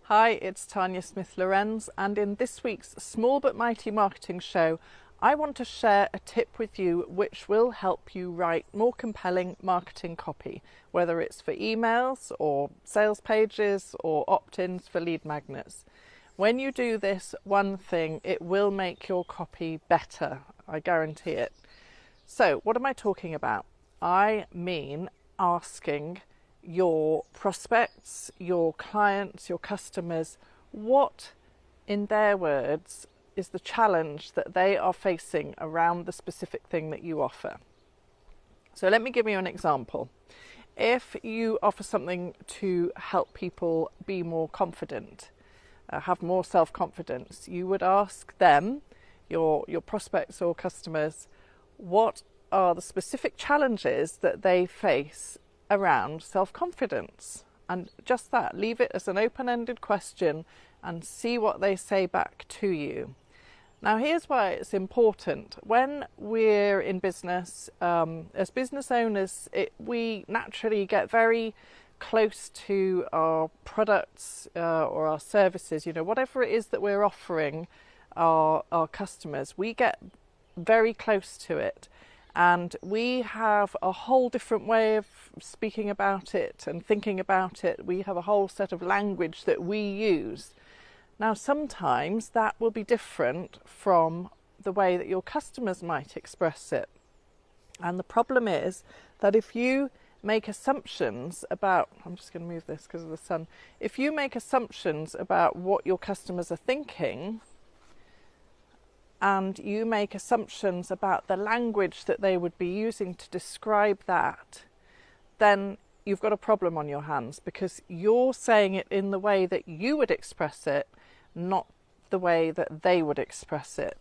Hi, it's Tanya Smith-Lorenz, and in this week's Small But Mighty Marketing Show, I want to share a tip with you which will help you write more compelling marketing copy, whether it's for emails or sales pages or opt-ins for lead magnets. When you do this one thing, it will make your copy better, I guarantee it. So, what am I talking about? I mean asking your prospects, your clients, your customers, what, in their words, is the challenge that they are facing around the specific thing that you offer. So let me give you an example. If you offer something to help people be more confident, have more self-confidence, you would ask them, your prospects or customers, what are the specific challenges that they face around self-confidence, and just that, leave it as an open-ended question and see what they say back to you. Now here's why it's important. When we're in business, as business owners, we naturally get very close to our products or our services, whatever it is that we're offering our customers, we get very close to it. And we have a whole different way of speaking about it and thinking about it. We have a whole set of language that we use. Now, sometimes that will be different from the way that your customers might express it. And the problem is that if you make assumptions about, I'm just going to move this because of the sun. If you make assumptions about what your customers are thinking, and you make assumptions about the language that they would be using to describe that, then you've got a problem on your hands, because you're saying it in the way that you would express it, not the way that they would express it.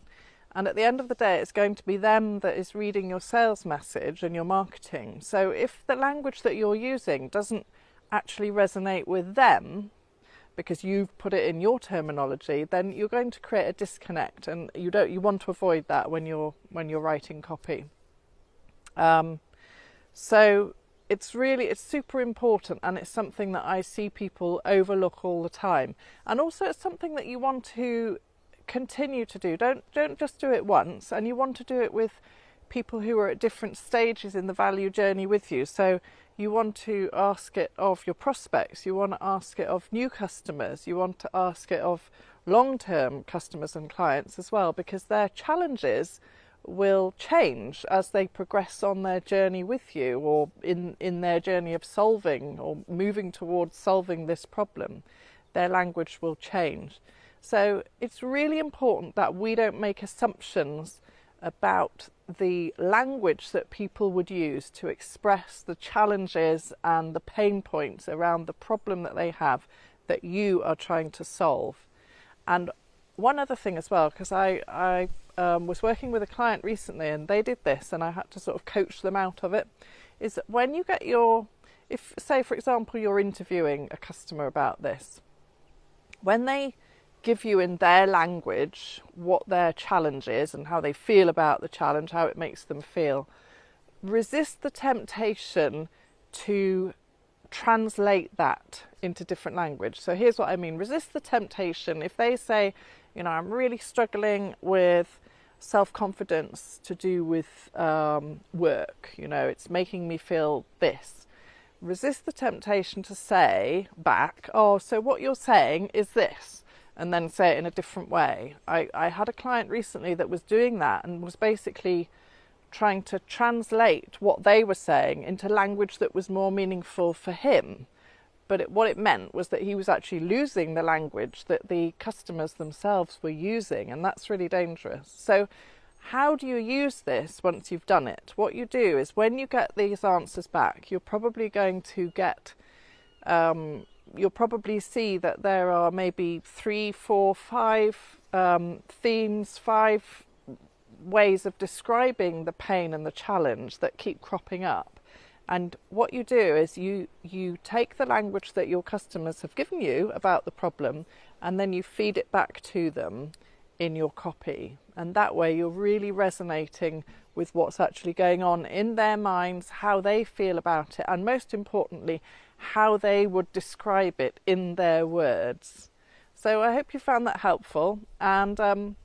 And at the end of the day, it's going to be them that is reading your sales message and your marketing. So if the language that you're using doesn't actually resonate with them, because you've put it in your terminology, then you're going to create a disconnect, and you want to avoid that when you're writing copy. So it's super important, and it's something that I see people overlook all the time. And also it's something that you want to continue to do. Don't just do it once, and you want to do it with people who are at different stages in the value journey with you. So you want to ask it of your prospects, you want to ask it of new customers, you want to ask it of long-term customers and clients as well, because their challenges will change as they progress on their journey with you, or in their journey of solving or moving towards solving this problem. Their language will change. So it's really important that we don't make assumptions about the language that people would use to express the challenges and the pain points around the problem that they have that you are trying to solve. And one other thing as well, because I was working with a client recently and they did this, and I had to sort of coach them out of it, is that when you get if say for example you're interviewing a customer about this, when they give you in their language what their challenge is and how they feel about the challenge, how it makes them feel, resist the temptation to translate that into different language. So here's what I mean. Resist the temptation. If they say, I'm really struggling with self-confidence to do with work, it's making me feel this. Resist the temptation to say back, oh, so what you're saying is this, and then say it in a different way. I had a client recently that was doing that and was basically trying to translate what they were saying into language that was more meaningful for him. But what it meant was that he was actually losing the language that the customers themselves were using, and that's really dangerous. So how do you use this once you've done it? What you do is, when you get these answers back, you're probably going to get you'll probably see that there are maybe 3, 4, 5 themes, 5 ways of describing the pain and the challenge that keep cropping up. And what you do is you take the language that your customers have given you about the problem, and then you feed it back to them in your copy. And that way you're really resonating with what's actually going on in their minds, how they feel about it, and most importantly, how they would describe it in their words. So I hope you found that helpful, and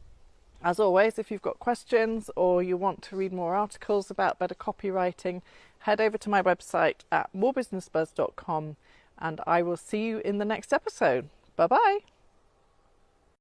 as always, if you've got questions or you want to read more articles about better copywriting, head over to my website at morebusinessbuzz.com, and I will see you in the next episode. Bye bye.